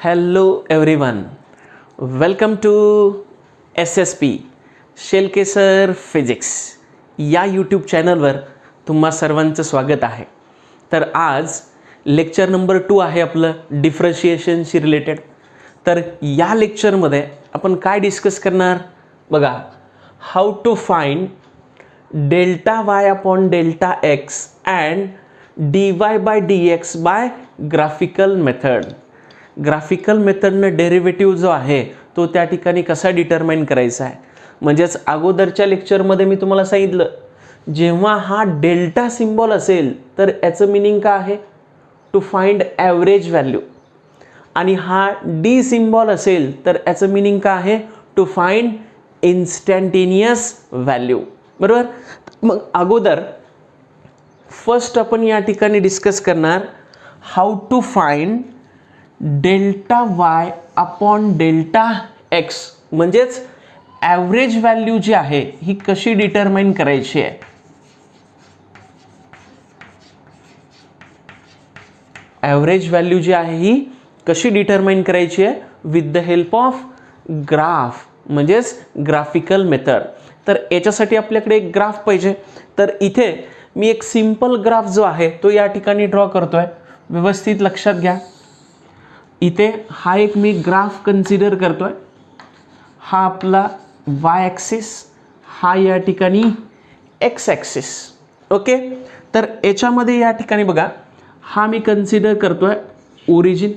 Hello everyone, welcome to SSP Shelke sir physics या YouTube चॅनलवर तुम्हा सर्वांचं स्वागत आहे. तर आज लेक्चर नंबर 2 आहे आपलं डिफरन्शिएशनशी रिलेटेड. तर या लेक्चरमध्ये आपण काय डिस्कस करणार बघा, how to find delta y upon delta x and dy by dx by graphical method. Graphical मेथडनं डेरिव्हेटिव्ह जो आहे तो त्या ठिकाणी कसा डिटरमाइन करायचा आहे. म्हणजेच अगोदरच्या लेक्चरमध्ये मी तुम्हाला सांगितलं, जेव्हा हा डेल्टा सिम्बॉल असेल तर याचं मिनिंग काय आहे, टू फाइंड ॲव्हरेज व्हॅल्यू. आणि हा डी सिम्बॉल असेल तर याचं मिनिंग काय आहे, टू फाइंड इन्स्टंटेनियस व्हॅल्यू. बरोबर. मग अगोदर फर्स्ट आपण या ठिकाणी डिस्कस करणार how to find delta y upon delta x. म्हणजेच ॲव्हरेज व्हॅल्यू जी आहे ही कशी डिटरमाइन करायची आहे. ॲव्हरेज व्हॅल्यू जी आहे ही कशी डिटरमाइन करायची आहे, with the help of graph, म्हणजेच ग्राफिकल मेथड. तर याच्यासाठी आपल्याकडे एक ग्राफ पाहिजे. तर इथे मी एक सिंपल ग्राफ जो आहे तो या ठिकाणी ड्रॉ करतोय. व्यवस्थित लक्षात घ्या. इथे हा एक मी ग्राफ कन्सिडर करतोय. हा आपला वाय ॲक्सिस, हा या ठिकाणी एक्स ॲक्सिस. ओके. तर याच्यामध्ये या ठिकाणी बघा, हा मी कन्सिडर करतोय ओरिजिन.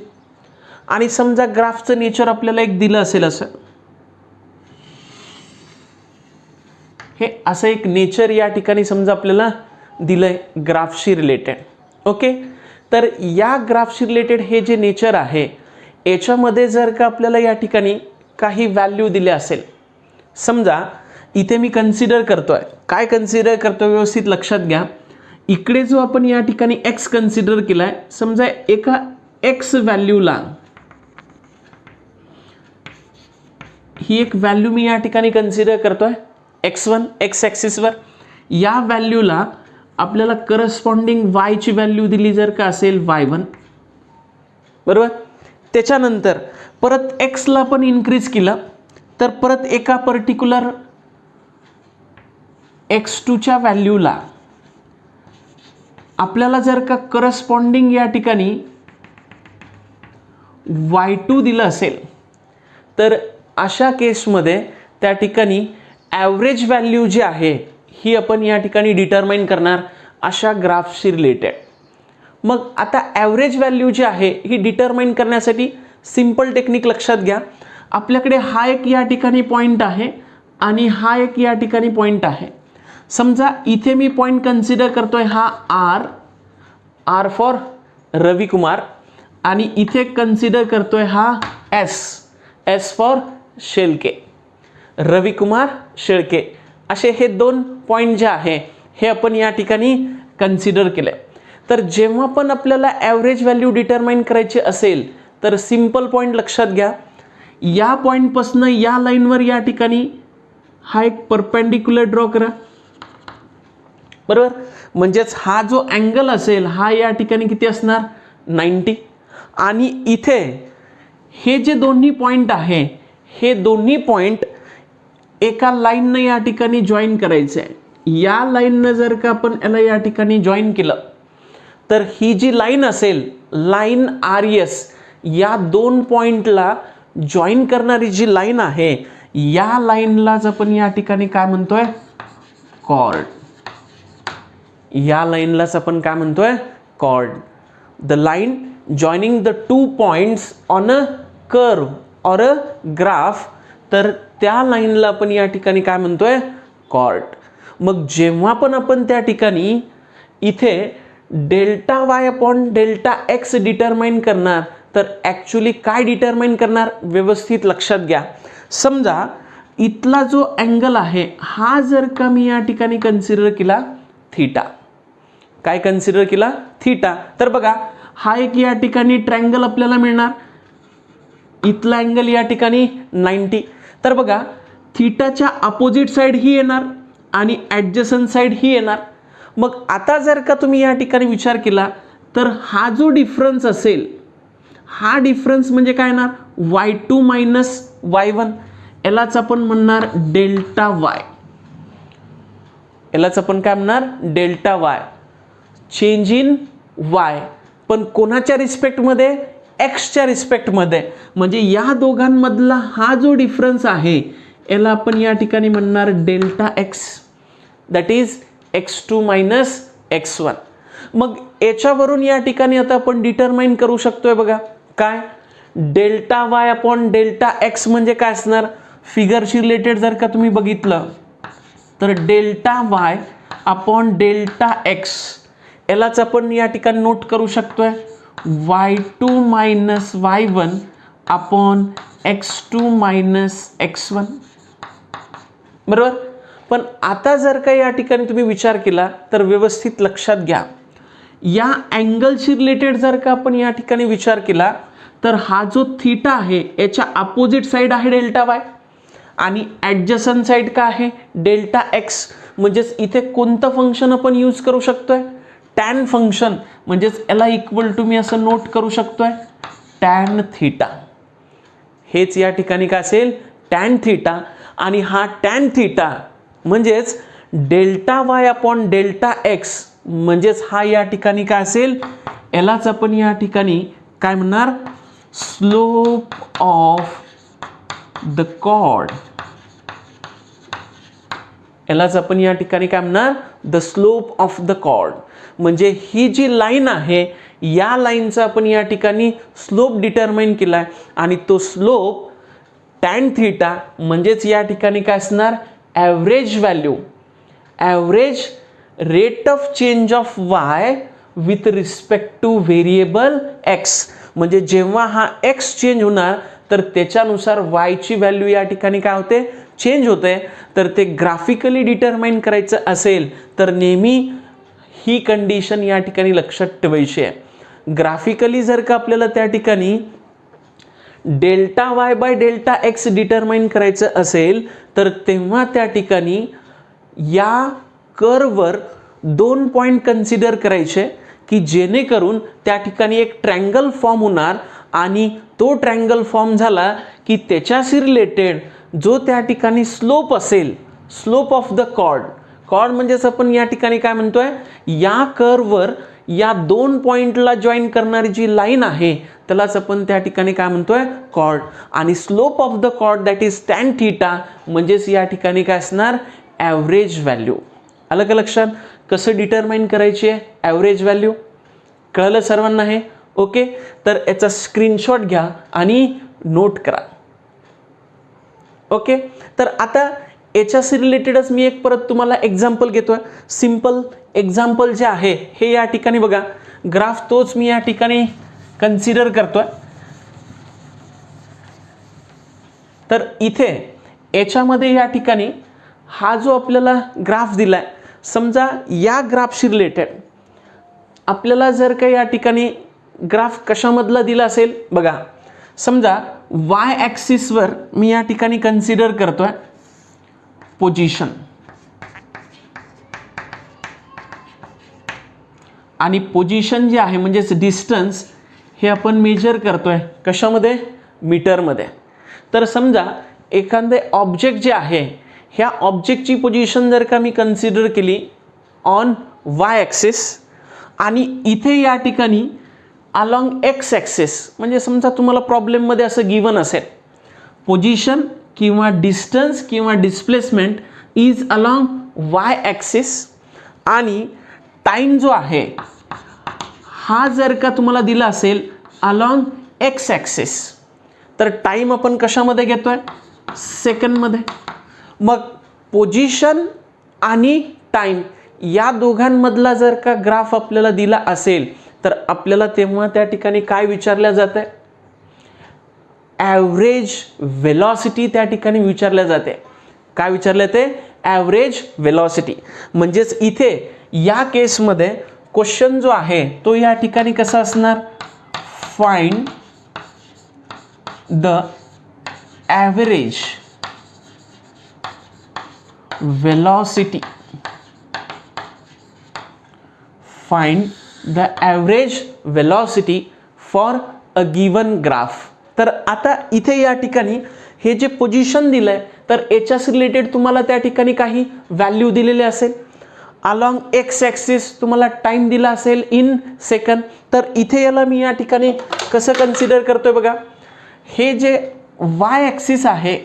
आणि समजा ग्राफचं नेचर आपल्याला एक दिलं असेल, असं हे असं एक नेचर या ठिकाणी समजा आपल्याला दिलंय ग्राफशी रिलेटेड. ओके. तर या ग्राफशी रिलेटेड हे जे नेचर आहे याच्यामध्ये जर का आपल्याला या ठिकाणी काही व्हॅल्यू दिले असेल, समजा इथे मी कन्सिडर करतोय, काय कन्सिडर करतोय व्यवस्थित लक्षात घ्या. इकडे जो आपण या ठिकाणी एक्स कन्सिडर केलाय, समजा एका एक्स व्हॅल्यूला ही एक व्हॅल्यू मी या ठिकाणी कन्सिडर करतोय x1 एक्स ॲक्सिसवर. या व्हॅल्यूला आपल्याला करस्पॉन्डिंग वाय ची व्हॅल्यू दिली जर का असेल y1. बरोबर. त्याच्यानंतर परत एक्सला पण इन्क्रीज केलं तर परत एका पर्टिक्युलर x2च्या व्हॅल्यूला आपल्याला जर का करस्पॉन्डिंग या ठिकाणी y2 दिलं असेल, तर अशा केसमध्ये त्या ठिकाणी ॲव्हरेज व्हॅल्यू जी आहे ही आपण या ठिकाणी डिटरमाइन करणार अशा ग्राफशी रिलेटेड. मग आता ॲव्हरेज व्हॅल्यू जी आहे ही डिटरमाइन करण्यासाठी सिंपल टेक्निक लक्षात घ्या. आपल्याकडे हा एक या ठिकाणी पॉईंट आहे आणि हा एक या ठिकाणी पॉईंट आहे. समजा इथे मी पॉईंट कन्सिडर करतोय हा आर फॉर रविकुमार, आणि इथे कन्सिडर करतोय हा एस फॉर शेळके, रविकुमार शेळके. असे हे दोन पॉईंट जे आहे हे आपण या ठिकाणी कन्सिडर केले. तर जेव्हा पण आपल्याला ॲव्हरेज व्हॅल्यू डिटरमाइन करायची असेल तर सिंपल पॉईंट लक्षात घ्या. या पॉईंटपासून या लाईनवर या ठिकाणी हा एक परपेंडिक्युलर ड्रॉ करा. बरोबर. म्हणजेच हा जो अँगल असेल हा या ठिकाणी किती असणार, 90. आणि इथे हे जे दोन्ही पॉईंट आहे हे दोन्ही पॉईंट एका लाईननं या ठिकाणी जॉईन करायचं आहे. या लाईननं जर का आपण याला या ठिकाणी जॉईन केलं तर ही जी लाईन असेल, लाईन RS, या दोन पॉईंटला जॉईन करणारी जी लाईन आहे या लाईनलाच आपण या ठिकाणी काय म्हणतोय, कॉर्ड. या लाईनलाच आपण काय म्हणतोय, chord. The line joining the two points on a curve or a graph. तर त्या लाईनला आपण या ठिकाणी काय म्हणतोय, कॉर्ड. मग जेव्हा पण आपण त्या ठिकाणी इथे delta y upon delta x determine करणार तर ॲक्च्युली काय डिटरमाइन करणार व्यवस्थित लक्षात घ्या. समजा इथला जो अँगल आहे हा जर का मी या ठिकाणी कन्सिडर केला थीटा. काय कन्सिडर केला, थीटा. तर बघा हा एक या ठिकाणी ट्रायंगल आपल्याला मिळणार. इथला अँगल या ठिकाणी 90. तर बघा थीटाच्या अपोजिट साईड ही येणार आणि ॲडजसंट साईड ही येणार. मग आता जर का तुम्ही या ठिकाणी विचार केला तर हा जो डिफरन्स असेल हा डिफरन्स म्हणजे काय येणार, y2 मायनस y1, यालाच आपण म्हणणार डेल्टा वाय. यालाच आपण काय म्हणणार, delta y, change in Y, पण कोणाच्या रिस्पेक्टमध्ये, एक्सच्या रिस्पेक्टमध्ये. म्हणजे या दोघांमधला हा जो डिफरन्स आहे याला आपण या ठिकाणी म्हणणार delta x, that is x2 minus x1. मग याच्यावरून या ठिकाणी आता आपण डिटरमाइन करू शकतोय बघा, काय, delta y upon delta x म्हणजे काय असणार, फिगरशी रिलेटेड जर का तुम्ही बघितलं तर delta y upon delta x यालाच आपण या ठिकाणी नोट करू शकतोय y2 minus y1 upon x2 minus x1, बरोबर. पण आता जर का या ठिकाणी तुम्ही विचार केला तर व्यवस्थित लक्षात घ्या, या अँगलशी रिलेटेड जर का आपण या ठिकाणी विचार केला तर हा जो थीटा आहे याच्या अपोजिट साइड आहे डेल्टा वाय आणि ॲडजसंट साइड का आहे डेल्टा एक्स. म्हणजेच इथे कोणतं फंक्शन आपण यूज करू शकतोय, टॅन फंक्शन. म्हणजेच याला इक्वल टू मी असं नोट करू शकतोय टॅन थीटा. हेच या ठिकाणी काय असेल, टॅन थीटा. आणि हा टॅन थीटा म्हणजेच delta y upon delta x, म्हणजेच हा या ठिकाणी काय असेल, यालाच आपण या ठिकाणी काय म्हणणार, स्लोप ऑफ द कॉर्ड. यालाच आपण या ठिकाणी काय म्हणणार, the slope of the chord. म्हणजे ही जी लाईन आहे या लाईनचा आपण या ठिकाणी स्लोप डिटरमाइन केलाय आणि तो स्लोप टॅन थीटा म्हणजेच या ठिकाणी काय असणार, average value, average rate of change of y with respect two variable x. म्हणजे जेव्हा हा एक्स चेंज होणार तर त्याच्यानुसार वायची व्हॅल्यू या ठिकाणी काय होते, चेंज होते. तर ते ग्राफिकली डिटरमाइन करायचं असेल तर नेहमी ही कंडिशन या ठिकाणी लक्षात ठेवायची आहे. ग्राफिकली जर का आपल्याला त्या ठिकाणी delta y by delta x determine करायचं असेल तर तेव्हा त्या ठिकाणी या कर्ववर 2 पॉइंट कन्सिडर करायचे की जेणेकरून त्या ठिकाणी एक ट्रँगल फॉर्म होणार आणि तो ट्रँगल फॉर्म झाला की त्याच्याशी रिलेटेड जो त्या ठिकाणी स्लोप असेल, slope of the chord, chord म्हणजेच आपण या ठिकाणी काय म्हणतोय, या कर्ववर या 2 पॉइंटला जॉईन करणारी जी लाईन आहे त्यालाच आपण त्या ठिकाणी काय म्हणतोय, कॉर्ड. आणि slope of the chord that is tan theta म्हणजेच या ठिकाणी काय असणार, ॲव्हरेज व्हॅल्यू. आलं का लक्षात, कसं डिटरमाइन करायची आहे ॲव्हरेज व्हॅल्यू, कळलं सर्वांना हे, ओके. तर याचा स्क्रीनशॉट घ्या आणि नोट करा, ओके. तर आता याच्याशी रिलेटेडच मी एक परत तुम्हाला एक्झाम्पल घेतोय. सिंपल एक्झाम्पल जे आहे हे या ठिकाणी बघा, ग्राफ तोच मी या ठिकाणी कन्सिडर करतोय. तर इथे याच्यामध्ये या ठिकाणी हा जो आपल्याला ग्राफ दिलाय, समजा या ग्राफशी रिलेटेड आपल्याला जर का या ठिकाणी ग्राफ कशामधला दिला असेल बघा, समजा वाय ॲक्सिसवर मी या ठिकाणी कन्सिडर करतोय पोझिशन आणि पोझिशन जे आहे म्हणजेच डिस्टन्स हे आपण मेजर करतोय कशामध्ये, मीटरमध्ये. तर समजा एखादे ऑब्जेक्ट जे आहे ह्या ऑब्जेक्टची पोझिशन जर का मी कन्सिडर केली ऑन वाय ॲक्सिस आणि इथे या ठिकाणी अलॉंग एक्स ॲक्सिस, म्हणजे समजा तुम्हाला प्रॉब्लेममध्ये असं गिवन असेल पोझिशन किंवा डिस्टन्स किंवा displacement is along Y axis आणि टाइम जो आहे हा जर का तुम्हाला दिला असेल अलॉंग एक्स ॲक्सिस, तर टाइम आपण कशामध्ये घेतोय, सेकंडमध्ये. मग पोझिशन आणि टाइम या दोघांमधला जर का ग्राफ आपल्याला दिला असेल तर आपल्याला तेव्हा त्या ठिकाणी काय विचारल्या जाते, ॲव्हरेज वेलॉसिटी त्या ठिकाणी विचारल्या जाते. काय विचारले ते, ॲव्हरेज वेलॉसिटी. म्हणजेच इथे या केसमध्ये क्वेश्चन जो आहे तो या ठिकाणी कसा असणार, find the average velocity, find the average velocity for a given graph. तर आता इथे या ठिकाणी हे जे पोझिशन दिलंय तर याच्याशी रिलेटेड तुम्हाला त्या ठिकाणी काही व्हॅल्यू दिलेले असेल. अलॉंग एक्स ॲक्सिस तुम्हाला टाइम दिला असेल इन सेकंड. तर इथे याला मी या ठिकाणी कसं कन्सिडर करतोय बघा, हे जे वाय ॲक्सिस आहे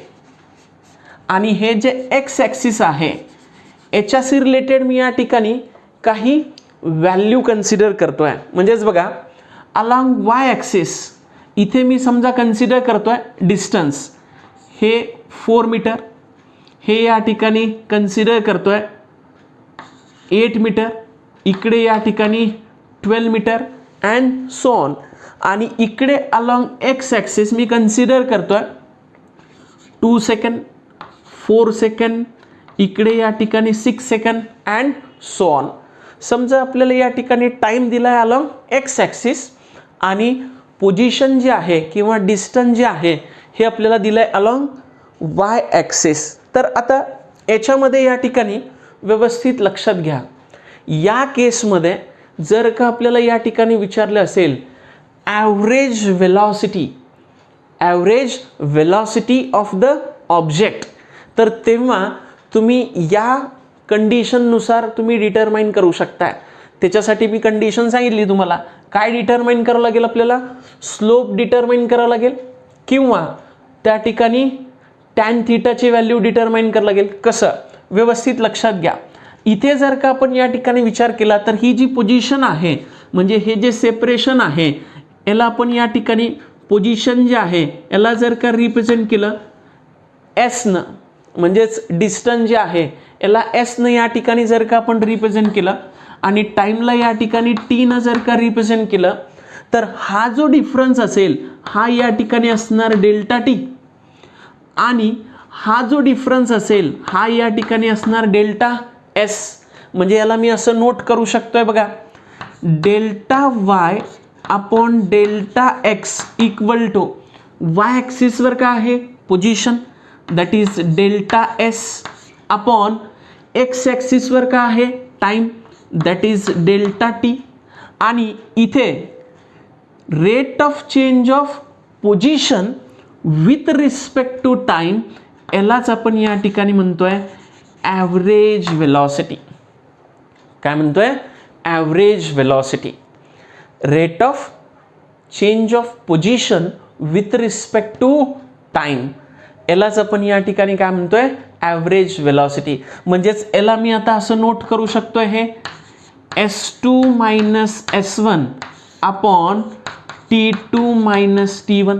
आणि हे जे एक्स ॲक्सिस आहे याच्याशी रिलेटेड मी या ठिकाणी काही व्हॅल्यू कन्सिडर करतोय. म्हणजेच बघा, अलॉंग वाय ॲक्सिस इथे मी समजा कन्सिडर करतोय डिस्टन्स, हे 4 मीटर, हे या ठिकाणी कन्सिडर करतोय 8 मीटर, इकडे या ठिकाणी 12 मीटर अँड सो ऑन. आणि इकडे अलॉंग एक्स ॲक्सिस मी कन्सिडर करतोय 2 सेकंड, 4 सेकंड, इकडे या ठिकाणी 6 सेकंड अँड सो ऑन. समजा आपल्याला या ठिकाणी टाइम दिला आहे अलॉंग एक्स ॲक्सिस आणि पोझिशन जे आहे किंवा डिस्टन्स जे आहे हे आपल्याला दिलं आहे अलॉंग वाय ॲक्सिस. तर आता याच्यामध्ये या ठिकाणी व्यवस्थित लक्षात घ्या, या केसमध्ये जर का आपल्याला या ठिकाणी विचारलं असेल average velocity of the object, तर तेव्हा तुम्ही या कंडिशननुसार तुम्ही डिटरमाइन करू शकताय. त्याच्यासाठी मी कंडिशन सांगितली तुम्हाला. काय डिटरमाइन करावं लागेल आपल्याला? स्लोप डिटरमाइन करावं लागेल किंवा त्या ठिकाणी टॅन थीटाची व्हॅल्यू डिटरमाइन करावं लागेल. कसं? व्यवस्थित लक्षात घ्या. इथे जर का आपण या ठिकाणी विचार केला तर ही जी पोझिशन आहे म्हणजे हे जे सेपरेशन आहे याला आपण या ठिकाणी पोझिशन जे आहे याला जर का रिप्रेझेंट केलं एसनं, म्हणजेच डिस्टन्स जे आहे याला एसनं या ठिकाणी जर का आपण रिप्रेझेंट केलं आणि टाईमला या ठिकाणी टीनं जर का रिप्रेझेंट केलं तर हा जो डिफरन्स असेल हा या ठिकाणी असणार डेल्टा टी आणि हा जो डिफरन्स असेल हा या ठिकाणी असणार डेल्टा एस. म्हणजे याला मी असं नोट करू शकतोय बघा, delta y upon delta x equal to y ॲक्सिसवर काय आहे position that is delta s upon x ॲक्सिसवर काय आहे time that is delta t. आणि इथे rate of change of position with respect to time यालाच आपण या ठिकाणी म्हणतोय ॲव्हरेज वेलॉसिटी. काय म्हणतोय? Average velocity. Rate of change of position with respect to time यालाच आपण या ठिकाणी काय म्हणतोय? Average velocity. म्हणजेच याला मी आता असं नोट करू शकतोय, हे S2 minus S1 upon T2 minus T1.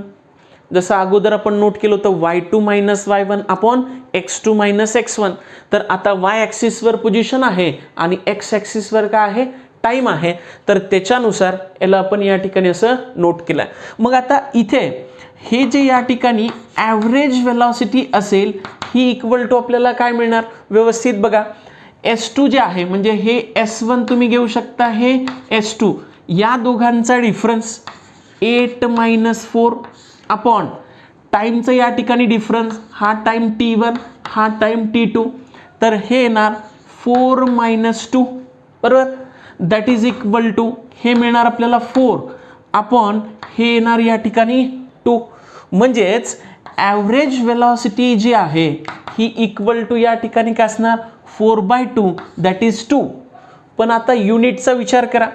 जसं अगोदर आपण नोट केलं होतं Y2 minus Y1 upon X2 minus X1. तर आता वाय ॲक्सिसवर पोझिशन आहे आणि एक्स ॲक्सिसवर काय आहे टाइम आहे, तर त्याच्यानुसार याला आपण या ठिकाणी असं नोट केलं आहे. मग आता इथे हे जे या ठिकाणी ॲव्हरेज वेलॉसिटी असेल ही इक्वल टू आपल्याला काय मिळणार? व्यवस्थित बघा, S2 जे आहे म्हणजे हे S1 तुम्ही घेऊ शकता, हे S2, या दोघांचा डिफरन्स 8 मायनस 4 अपॉन टाईमचं या ठिकाणी डिफरन्स, हा टाईम T1 हा टाईम T2, तर हे येणार 4 मायनस 2 बरोबर, दॅट इज इक्वल टू हे मिळणार आपल्याला 4 अपॉन हे येणार या ठिकाणी 2. म्हणजेच ॲव्हरेज वेलॉसिटी जी आहे ही इक्वल टू या ठिकाणी काय असणार 4/2 दॅट इज 2. पण आता युनिटचा विचार करा,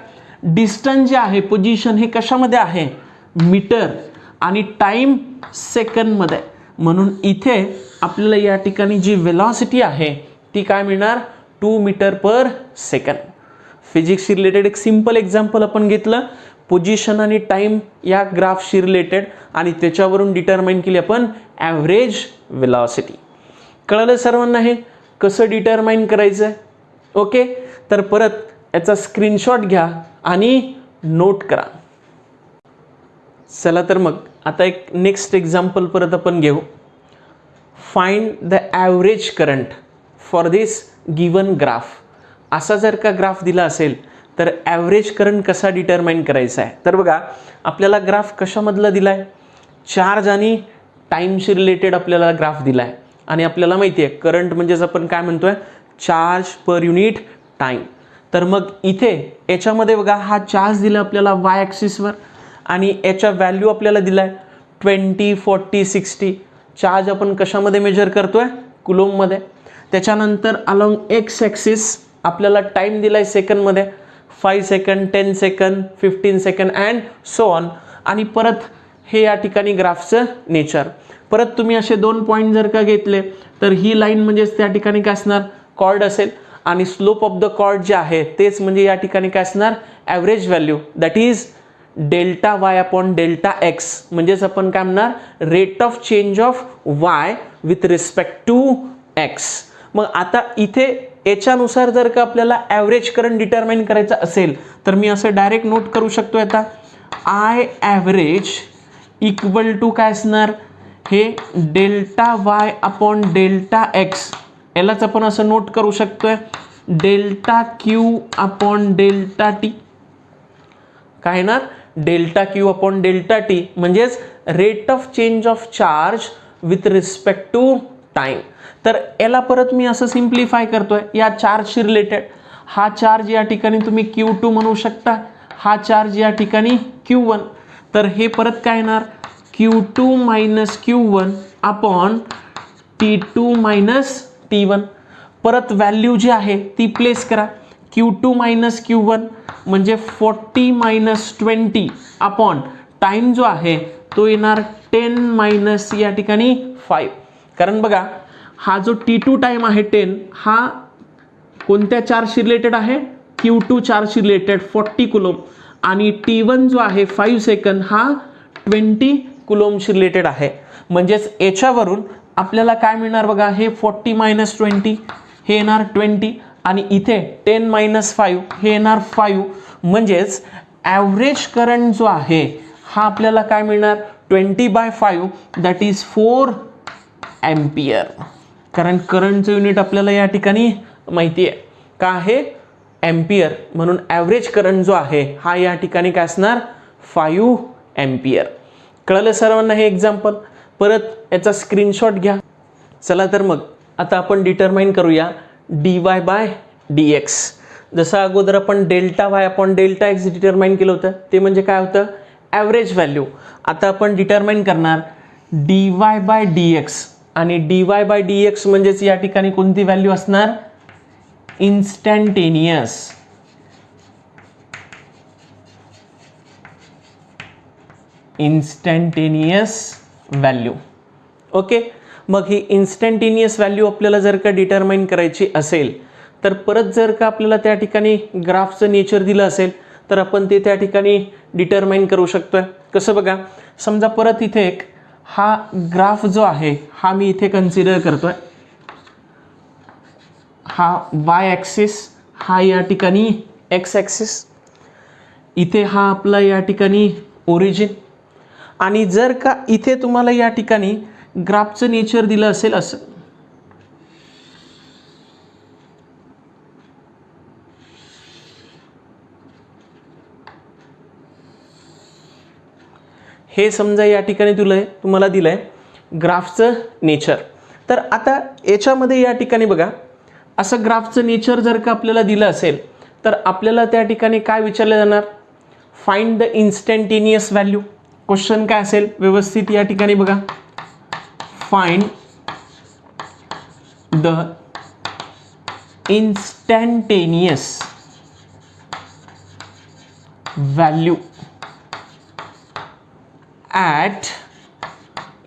डिस्टन्स जे आहे पोझिशन हे कशामध्ये आहे मीटर आणि टाइम सेकंडमध्ये. म्हणून इथे आपल्याला या ठिकाणी जी वेलॉसिटी आहे ती काय मिळणार 2 मीटर पर सेकंड. फिजिक्सशी रिलेटेड एक सिंपल एक्झाम्पल आपण घेतलं, पोझिशन आणि टाइम या ग्राफशी रिलेटेड, आणि त्याच्यावरून डिटरमाइन केली आपण ॲव्हरेज वेलॉसिटी. कळलं सर्वांना हे कसं डिटरमाइन करायचं आहे? ओके, तर परत याचा स्क्रीनशॉट घ्या आणि नोट करा. चला तर मग आता एक नेक्स्ट एक्झाम्पल परत आपण घेऊ. Find the average current for this given graph. असा जर का ग्राफ दिला असेल तर ॲव्हरेज करंट कसा डिटरमाइन करायचा आहे? तर बघा, आपल्याला ग्राफ कशामधला दिला आहे? चार्ज आणि टाईमशी रिलेटेड आपल्याला ग्राफ दिला आहे आणि आपल्याला माहिती आहे करंट म्हणजेच आपण काय म्हणतोय चार्ज पर युनिट टाईम. तर मग इथे याच्यामध्ये बघा हा चार्ज दिला आपल्याला वाय ॲक्सिसवर आणि याच्या व्हॅल्यू आपल्याला दिलाय 20, 40, 60. चार्ज आपण कशामध्ये मेजर करतोय? कुलोममध्ये. त्याच्यानंतर अलॉंग एक्स ॲक्सिस आपल्याला टाइम दिलाय सेकंडमध्ये, 5 second, 10 second, 15 second and so on. आणि परत हे या ठिकाणी ग्राफचं नेचर. परत तुम्ही असे 2 पॉईंट जर का घेतले तर ही लाईन म्हणजेच त्या ठिकाणी काय असणार? कॉर्ड असेल. आणि स्लोप ऑफ द कॉर्ड जे आहे तेच म्हणजे या ठिकाणी काय असणार? Average value, that is delta y upon delta x. म्हणजेच आपण काय म्हणणार? Rate of change of y with respect to x. मग आता इथे याच्यानुसार जर का आपल्याला ॲव्हरेज करंट डिटरमाइन करायचं असेल तर मी असं डायरेक्ट नोट करू शकतो. आता आय ॲव्हरेज इक्वल टू काय असणार? हे delta y upon delta x. यालाच आपण असं नोट करू शकतोय delta q upon delta t. काय येणार? Delta q upon delta t म्हणजेच rate of change of charge with respect to time. तर याला परत मी असं सिम्प्लिफाय करतोय या चार्जशी रिलेटेड. हा चार्ज या ठिकाणी तुम्ही Q2 म्हणू शकता, हा चार्ज या ठिकाणी Q1. तर हे परत काय येणार? Q2 minus Q1 upon T2 minus T1. परत व्हॅल्यू जी आहे ती प्लेस करा. Q2 मायनस Q1 म्हणजे 40 मायनस 20 अपॉन टाइम जो आहे तो येणार 10 मायनस या ठिकाणी 5. कारण बघा हा जो T2 टाइम आहे 10 हा कोणत्या चार्जशी रिलेटेड आहे? Q2 चार्जशी related 40 coulomb. आणि T1 जो आहे 5 सेकंद हा 20 कुलोमशी रिलेटेड आहे. म्हणजेच याच्यावरून आपल्याला काय मिळणार बघा? हे 40 मायनस 20 हे येणार 20 आणि इथे 10 मायनस 5 हे येणार 5. म्हणजेच ॲव्हरेज करंट जो आहे हा आपल्याला काय मिळणार? 20/5 दॅट इज 4 एम्पियर. कारण करंटचं युनिट आपल्याला या ठिकाणी माहिती आहे का आहे? एम्पियर. म्हणून ॲव्हरेज करंट जो आहे हा या ठिकाणी काय असणार? 5 एम्पियर. कळलं सर्वांना हे एक्झाम्पल? परत याचा स्क्रीनशॉट घ्या. चला तर मग आता आपण डिटरमाइन करूया dy/dx. जसं अगोदर आपण delta y upon delta x determine केलं होतं ते म्हणजे काय होतं? Average value. आता आपण डिटरमाइन करणार dy/dx. आणि dy/dx म्हणजेच या ठिकाणी कोणती व्हॅल्यू असणार? इन्स्टंटेनियस. Instantaneous value. ओके. मग ही इन्स्टंटेनियस व्हॅल्यू आपल्याला जर का डिटरमाइन करायची असेल तर परत जर का आपल्याला त्या ठिकाणी ग्राफचं नेचर दिलं असेल तर आपण ते त्या ठिकाणी डिटरमाइन करू शकतोय. कसं बघा? समजा परत इथे एक हा ग्राफ जो आहे हा मी इथे कन्सिडर करतोय. हा वाय ॲक्सिस, हा या ठिकाणी एक्स ॲक्सिस, इथे हा आपला या ठिकाणी ओरिजिन. आणि जर का इथे तुम्हाला या ठिकाणी ग्राफचं नेचर दिलं असेल असं, हे समजा या ठिकाणी तुम्हाला दिलंय ग्राफचं नेचर. तर आता याच्यामध्ये या ठिकाणी बघा असं ग्राफचं नेचर जर का आपल्याला दिलं असेल तर आपल्याला त्या ठिकाणी काय विचारलं जाणार? Find the instantaneous value. Question काय असेल व्यवस्थित या ठिकाणी बघा? Find the instantaneous value at.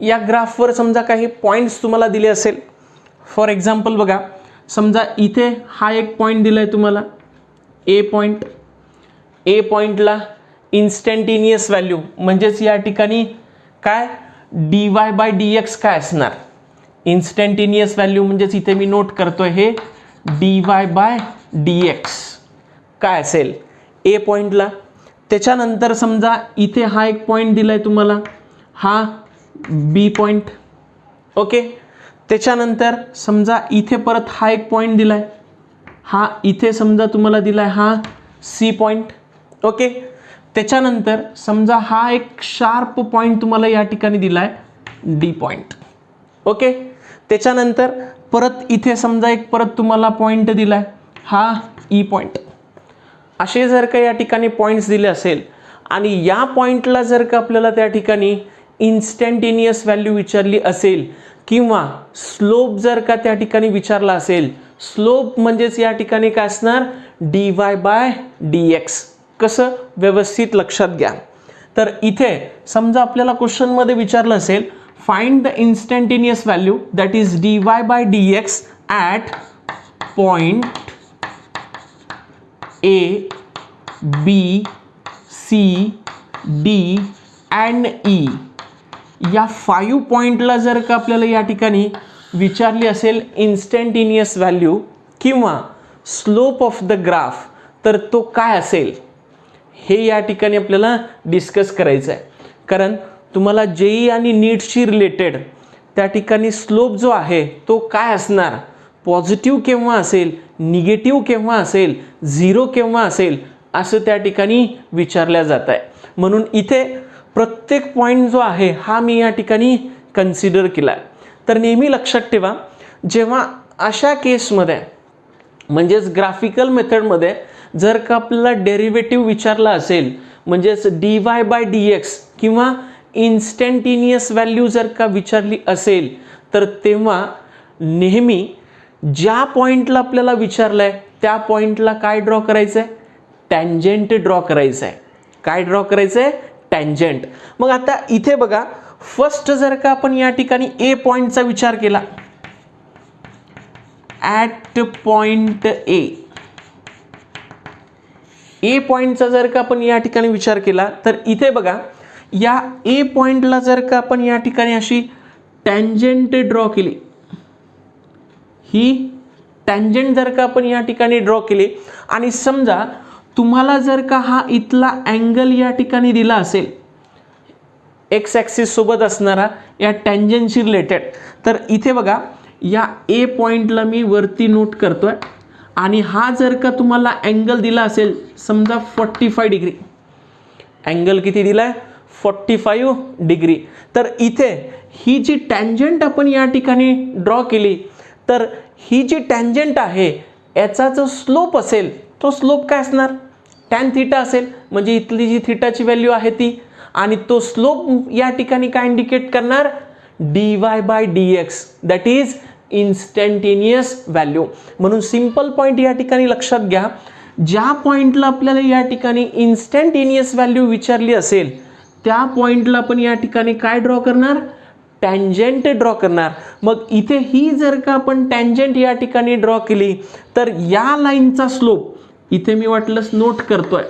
या ग्राफवर समजा काही पॉईंट्स तुम्हाला दिले असेल. फॉर एक्झाम्पल बघा समजा इथे हा एक पॉईंट दिलाय तुम्हाला ए पॉईंट. ए पॉईंटला इन्स्टंटेनियस व्हॅल्यू म्हणजेच या ठिकाणी काय dy/dx काय असणार? इन्स्टंटेनियस व्हॅल्यू म्हणजेच इथे मी नोट करतोय हे dy/dx काय असेल ए पॉईंटला. त्याच्यानंतर समजा इथे हा एक पॉईंट दिलाय तुम्हाला हा बी पॉईंट. ओके. त्याच्यानंतर समजा इथे परत हा एक पॉईंट दिलाय हा इथे समजा तुम्हाला दिलाय हा सी पॉईंट. ओके. त्याच्यानंतर समजा हा एक शार्प पॉईंट तुम्हाला या ठिकाणी दिलाय डी पॉईंट. ओके. त्याच्यानंतर परत इथे समजा एक परत तुम्हाला पॉईंट दिलाय हा ई पॉईंट. असे जर का या ठिकाणी पॉईंट्स दिले असेल आणि या पॉईंटला जर का आपल्याला त्या ठिकाणी इन्स्टंटेनियस व्हॅल्यू विचारली असेल किंवा स्लोप जर का त्या ठिकाणी विचारला असेल, स्लोप म्हणजेच या ठिकाणी काय असणार, dy/dx. कसं व्यवस्थित लक्षात घ्या. तर इथे समजा आपल्याला क्वेश्चनमध्ये विचारलं असेल find the instantaneous value that is dy/dx at point A, B, C, D and E. या 5 पॉइंटला जर का आपल्याला या ठिकाणी विचारली असेल इन्स्टंटेनियस व्हॅल्यू किंवा स्लोप ऑफ द ग्राफ, तर तो काय असेल हे या ठिकाणी आपल्याला डिस्कस करायचं आहे. कारण तुम्हाला जेई आणि नीटशी रिलेटेड त्या ठिकाणी स्लोप जो आहे तो काय असणार, पॉझिटिव्ह केव्हा असेल, निगेटिव्ह केव्हा असेल, झिरो केव्हा असेल, असं त्या ठिकाणी विचारल्या जात आहे. म्हणून इथे प्रत्येक पॉईंट जो आहे हा मी या ठिकाणी कन्सिडर केला आहे. तर नेहमी लक्षात ठेवा, जेव्हा अशा केसमध्ये म्हणजेच ग्राफिकल मेथडमध्ये जर का आपल्याला डेरिव्हेटिव्ह विचारला असेल, म्हणजेच dy/dx किंवा इन्स्टंटेनियस व्हॅल्यू जर का विचारली असेल, तर तेव्हा नेहमी ज्या पॉईंटला आपल्याला विचारलं आहे त्या पॉईंटला काय ड्रॉ करायचं आहे, टँजंट ड्रॉ करायचं आहे. काय ड्रॉ करायचं आहे, टँजंट. मग आता इथे बघा, फर्स्ट जर का आपण या ठिकाणी ए पॉईंटचा विचार केला, ॲट पॉइंट ए पॉईंटचा जर का आपण या ठिकाणी विचार केला, तर इथे बघा या ए पॉईंटला जर का आपण या ठिकाणी अशी टँजंट ड्रॉ केली, ही टँजंट जर का आपण या ठिकाणी ड्रॉ केली आणि समजा तुम्हाला जर का हा इथला अँगल या ठिकाणी दिला असेल एक्स ॲक्सिस सोबत असणारा या टँजंटशी रिलेटेड, तर इथे बघा या ए पॉईंटला मी वरती नोट करतोय आणि हा जर का तुम्हाला अँगल दिला असेल समजा 45 डिग्री, अँगल किती दिलाय, 45 डिग्री. तर इथे ही जी टँजंट आपण या ठिकाणी ड्रॉ केली, तर ही जी टँजंट आहे याचा जो स्लोप असेल तो स्लोप काय असणार, टॅन थीटा असेल. म्हणजे इथली जी थीटाची व्हॅल्यू आहे ती, आणि तो स्लोप या ठिकाणी काय इंडिकेट करणार, dy/dx that is instantaneous value. म्हणून सिंपल पॉईंट या ठिकाणी लक्षात घ्या, ज्या पॉईंटला आपल्याला या ठिकाणी इन्स्टंटेनियस व्हॅल्यू विचारली असेल त्या पॉईंटला आपण या ठिकाणी काय ड्रॉ करणार, टँजंट ड्रॉ करणार. मग इथे ही जर का आपण टँजंट या ठिकाणी ड्रॉ केली, तर या लाईनचा स्लोप इथे मी वाटलंच नोट करतोय,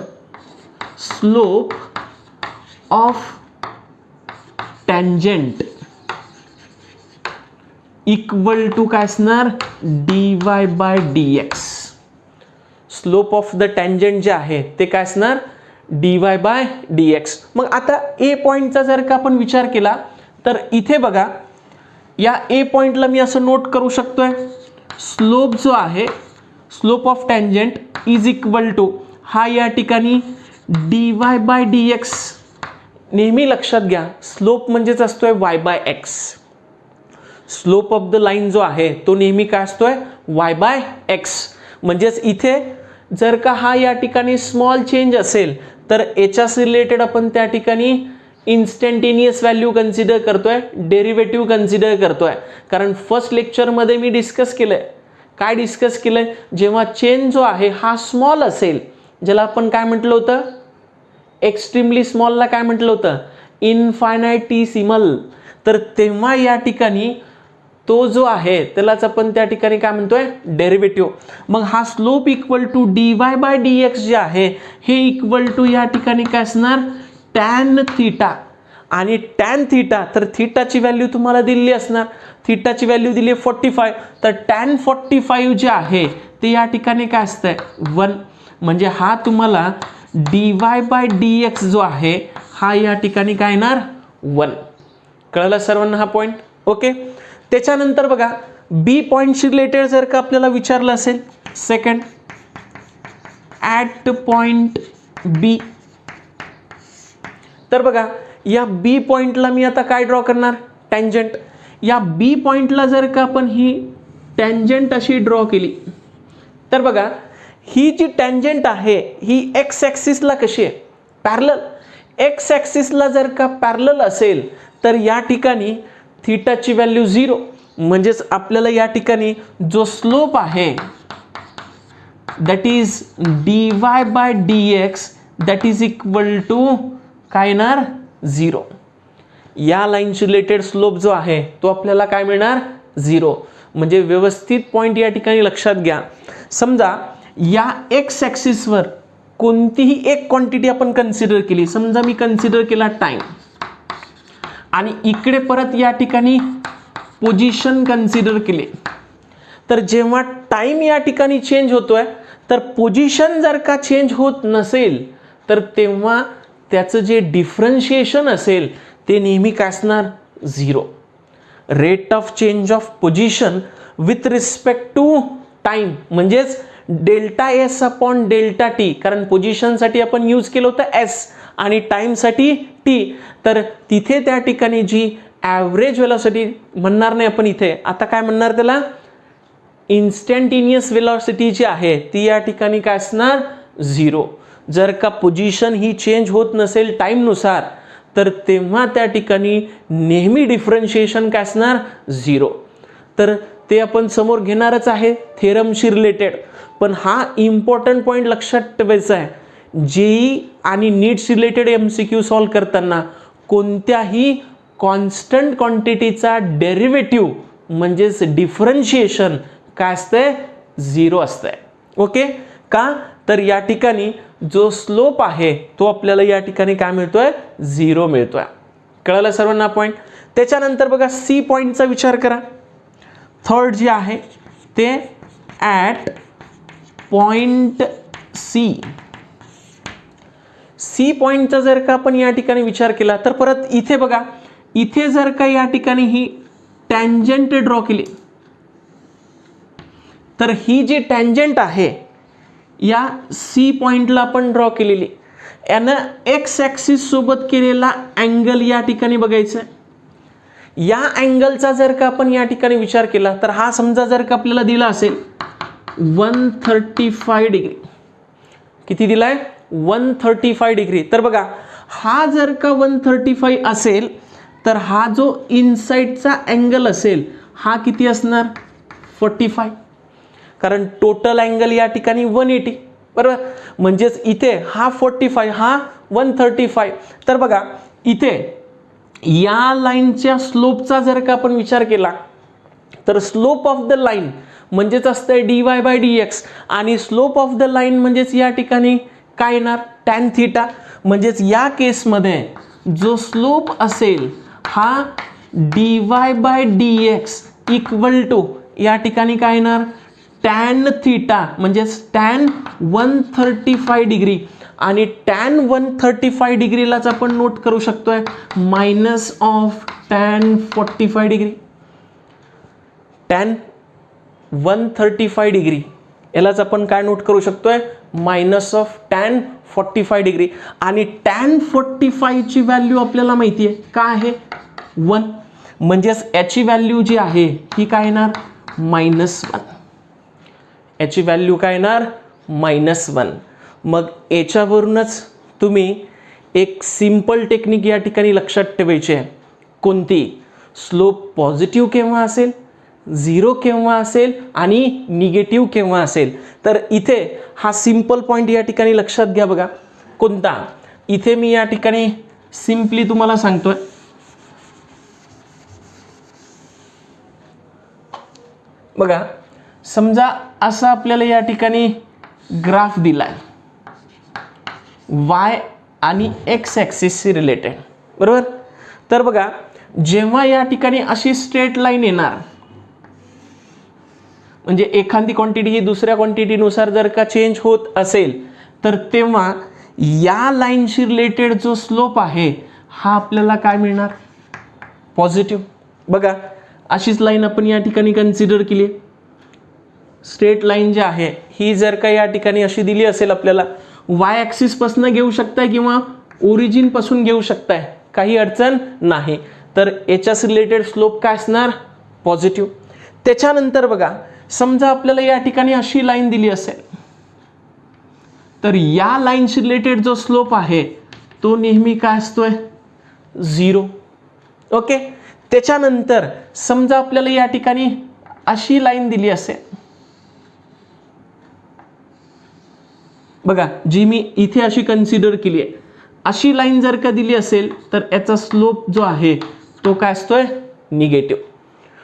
slope of tangent equal to काय असणार, dy/dx. Slope of the tangent जे आहे ते काय असणार, dy/dx. मग आता ए पॉईंटचा जर का आपण विचार केला, तर इथे बघा या ए पॉईंटला मी असं नोट करू शकतोय, स्लोप जो आहे, slope of tangent is equal to, हा या ठिकाणी dy/dx. नेहमी लक्षात घ्या, स्लोप म्हणजेच असतोय y/x. Slope of the line जो आहे तो नेहमी काय असतोय, y/x. म्हणजेच इथे जर का हा या ठिकाणी स्मॉल चेंज असेल तर याच्यास रिलेटेड आपण त्या ठिकाणी इन्स्टंटेनियस व्हॅल्यू कन्सिडर करतोय, डेरिव्हेटिव्ह कन्सिडर करतोय. कारण फर्स्ट लेक्चरमध्ये मी डिस्कस केलंय, काय डिस्कस केलंय, जेव्हा चेंज जो आहे हा स्मॉल असेल, ज्याला आपण काय म्हटलं होतं, एक्स्ट्रीमली स्मॉलला काय म्हटलं होतं, इनफायनायटीसिमल. तर तेव्हा या ठिकाणी तो जो आहे त्यालाच आपण त्या ठिकाणी काय म्हणतोय, डेरिव्हेटिव्ह. मग हा स्लोप इक्वल टू dy/dx जे आहे हे इक्वल टू या ठिकाणी काय असणार, टॅन थीटा. आणि टॅन थीटा, तर थीटाची व्हॅल्यू तुम्हाला दिलेली असणार, थीटाची व्हॅल्यू दिली आहे 45, तर टॅन 45 जे आहे ते या ठिकाणी काय असतंय, 1. म्हणजे हा तुम्हाला dy/dx जो आहे हा या ठिकाणी काय येणार, 1. कळलं सर्वांना हा पॉईंट, ओके. त्याच्यानंतर बघा बी पॉईंटशी रिलेटेड जर का आपल्याला विचारलं असेल, सेकंड ॲट पॉइंट बी, तर बघा या बी पॉईंटला मी आता काय ड्रॉ करणार, टँजंट. या बी पॉईंटला जर का आपण ही टँजंट अशी ड्रॉ केली, तर बघा ही जी टँजंट आहे ही एक्स ॲक्सिसला कशी आहे, पॅरलल. एक्स ॲक्सिसला जर का पॅरलल असेल तर या ठिकाणी थीटाची व्हॅल्यू 0, म्हणजेच आपल्याला या ठिकाणी जो स्लोप आहे that is dy/dx that is equal to काय येणार 0. या लाईनशी रिलेटेड स्लोप जो आहे तो आपल्याला काय मिळणार 0. म्हणजे व्यवस्थित पॉइंट या ठिकाणी लक्षात घ्या. समजा या एक्स ॲक्सिसवर कोणतीही एक क्वांटिटी आपण कन्सिडर केली, समजा मी कन्सिडर केला टाइम, आणि इकडे परत या ठिकाणी पोझिशन कन्सिडर केले, तर जेव्हा टाइम या ठिकाणी चेंज होतोय तर पोझिशन जर का चेंज होत नसेल तर तेव्हा त्याचं जे डिफरन्शिएशन असेल ते नेहमी काय असणार 0. Rate of change of position with respect to time म्हणजेच delta s upon delta t, कारण पोझिशनसाठी आपण यूज केलं होतं एस आणि टाइमसाठी टी. तर तिथे त्या ठिकाणी जी ॲव्हरेज वेलॉसिटी म्हणणार नाही आपण, इथे आता काय म्हणणार त्याला, इन्स्टंटेनियस वेलॉसिटी जी आहे ती या ठिकाणी काय असणार 0. जर का पोझिशन ही चेंज होत नसेल टाईमनुसार तर तेव्हा त्या ठिकाणी नेहमी डिफरन्शिएशन काय असणार 0. तर ते आपण समोर घेणारच आहे थेरमशी रिलेटेड. पण हा इम्पॉर्टंट पॉईंट लक्षात ठेवायचा आहे, जेई आणि नीट्स रिलेटेड MCQ सॉल्व करताना कोणत्याही कॉन्स्टंट क्वांटिटीचा डेरिव्हेटिव्ह म्हणजेच डिफरन्शिएशन काय असतंय 0 असतंय. ओके, का तर या ठिकाणी जो स्लोप आहे तो आपल्याला या ठिकाणी काय मिळतोय 0 मिळतोय. कळलं सर्वांना पॉईंट. त्याच्यानंतर बघा सी पॉईंटचा विचार करा. थर्ड जे आहे ते ॲट पॉइंट सी पॉइंटचा जर का आपण या ठिकाणी विचार केला तर परत इथे बघा, इथे जर का या ठिकाणी ही टँजंट ड्रॉ केली तर ही जी टँजंट आहे या सी पॉइंटला आपण ड्रॉ केलेली, यानं एक्स ॲक्सिस सोबत केलेला अँगल या ठिकाणी बघायचा. या अँगलचा जर का आपण या ठिकाणी विचार केला तर हा समजा जर का आपल्याला दिला असेल 135 डिग्री, किती दिलाय 135 डिग्री. तर बघा हा जर का 135 असेल तर हा जो इनसाइडचा अँगल असेल हा किती असणार 45, कारण टोटल अँगल या ठिकाणी 180 बरोबर. म्हणजेच इथे हा 45 हा 135. तर बघा इथे या लाईनच्या स्लोपचा जर का आपण विचार केला तर स्लोप ऑफ द लाईन म्हणजेच असतंय dy/dx आणि स्लोप ऑफ द लाईन म्हणजेच या ठिकाणी काय येणार tan थीटा. म्हणजेच या केसमध्ये जो स्लोप असेल हा dy/dx इक्वल टू या ठिकाणी काय येणार tan थीटा म्हणजेच tan 135 डिग्री, आणि tan 135 डिग्रीलाच आपण नोट करू शकतोय minus of tan 45 degree. tan 135 degree यालाच आपण काय नोट करू शकतोय मायनस ऑफ tan 45 डिग्री. आणि tan 45 ची व्हॅल्यू आपल्याला माहिती आहे काय आहे 1, म्हणजेच याची व्हॅल्यू जी आहे ही काय येणार -1. याची व्हॅल्यू काय येणार -1. मग याच्यावरूनच तुम्ही एक सिंपल टेक्निक या ठिकाणी लक्षात ठेवायची आहे. कोणती, स्लोप पॉझिटिव्ह केव्हा असेल, 0 केव्हा असेल आणि निगेटिव्ह केव्हा असेल. तर इथे हा सिंपल पॉईंट या ठिकाणी लक्षात घ्या. बघा कोणता, इथे मी या ठिकाणी सिंपली तुम्हाला सांगतोय, बघा समजा असा आपल्याला या ठिकाणी ग्राफ दिलाय y आणि x ॲक्सिसशी रिलेटेड बरोबर. तर बघा जेव्हा या ठिकाणी अशी स्ट्रेट लाईन येणार, म्हणजे एखादी क्वांटिटी ही दुसऱ्या क्वांटिटीनुसार जर का चेंज होत असेल तर तेव्हा या लाईनशी रिलेटेड जो स्लोप आहे हा आपल्याला काय मिळणार पॉझिटिव्ह. बघा अशीच लाईन आपण या ठिकाणी कन्सिडर केली. स्ट्रेट लाईन जी आहे ही जर का या ठिकाणी अशी दिली असेल आपल्याला, वाय ॲक्सिस पासून घेऊ शकताय किंवा ओरिजिन पासून घेऊ शकताय, काही अडचण नाही. तर याच्यास रिलेटेड स्लोप काय असणार पॉझिटिव्ह. त्याच्यानंतर बघा समजा आपल्याला या ठिकाणी अशी लाईन दिली असेल तर या लाईनशी रिलेटेड जो स्लोप आहे तो नेहमी काय असतोय 0. ओके. त्याच्यानंतर समजा आपल्याला या ठिकाणी अशी लाईन दिली असेल, बघा जी मी इथे अशी कन्सिडर केली आहे, अशी लाईन जर का दिली असेल तर याचा स्लोप जो आहे तो काय असतोय निगेटिव्ह.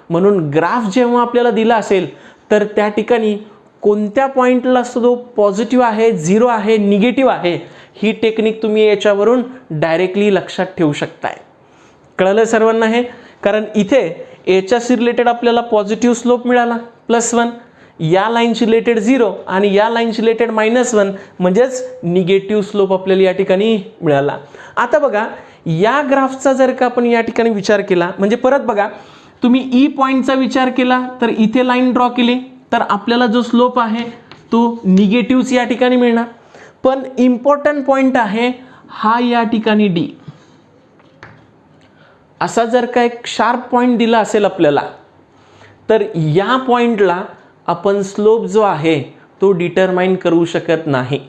म्हणून ग्राफ जेव्हा आपल्याला दिला असेल तर त्या ठिकाणी कोणत्या पॉइंटला स्लोप पॉझिटिव्ह आहे, 0 आहे, निगेटिव्ह आहे, ही टेक्निक तुम्ही याच्यावरून डायरेक्टली लक्षात ठेवू शकताय. कळलं सर्वांना हे? कारण इथे याच्याशी रिलेटेड आपल्याला पॉझिटिव्ह स्लोप मिळाला +1, या लाईनशी रिलेटेड 0 आणि या लाईनशी रिलेटेड -1 म्हणजेच निगेटिव्ह स्लोप आपल्याला या ठिकाणी मिळाला. आता बघा या ग्राफचा जर का आपण या ठिकाणी विचार केला, म्हणजे परत बघा तुम्ही ई पॉईंटचा विचार केला तर इथे लाईन ड्रॉ केली तर आपल्याला जो स्लोप आहे तो निगेटिव्हच या ठिकाणी मिळणार. पण इम्पॉर्टंट पॉईंट आहे हा या ठिकाणी डी. असा जर का एक शार्प पॉईंट दिला असेल आपल्याला तर या पॉईंटला आपण स्लोप जो आहे तो डिटरमाइन करू शकत नाही.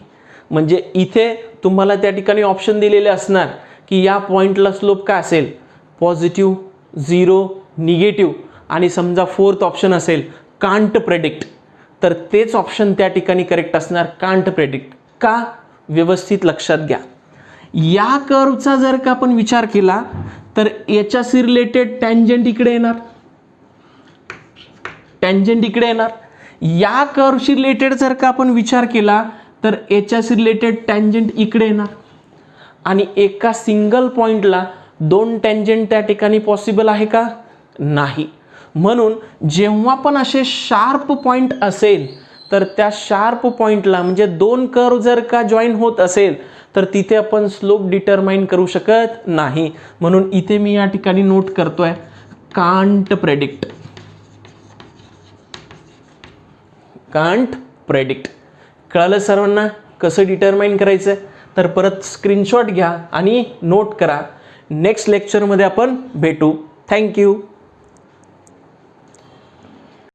म्हणजे इथे तुम्हाला त्या ठिकाणी ऑप्शन दिलेले असणार की या पॉईंटला स्लोप काय असेल, पॉझिटिव्ह, 0, निगेटिव्ह आणि समजा 4th ऑप्शन असेल कांट प्रेडिक्ट, तर तेच ऑप्शन त्या ठिकाणी करेक्ट असणार, कांट प्रेडिक्ट. का? व्यवस्थित लक्षात घ्या. या कर्वचा जर का आपण विचार केला तर याच्याशी रिलेटेड टँजंट इकडे येणार, टँजंट इकडे येणार. या कर्वशी रिलेटेड जर का आपण विचार केला तर याच्याशी रिलेटेड टँजंट इकडे येणार. आणि एका सिंगल पॉइंटला 2 टँजंट त्या ठिकाणी पॉसिबल आहे का? नाही. म्हणून जेव्हा पण असे शार्प पॉइंट असेल तर त्या शार्प पॉइंटला म्हणजे 2 कर्व जर का जॉईन होत असेल तर तिथे आपण स्लोप डिटरमाइन करू शकत नाही. म्हणून इथे मी या ठिकाणी नोट करतोय कांट प्रेडिक्ट, कांट प्रेडिक्ट. कळलं सर्वांना कसं डिटरमाइन करायचं? तर परत स्क्रीनशॉट घ्या आणि नोट करा. नेक्स्ट लेक्चरमध्ये आपण भेटू. थँक्यू.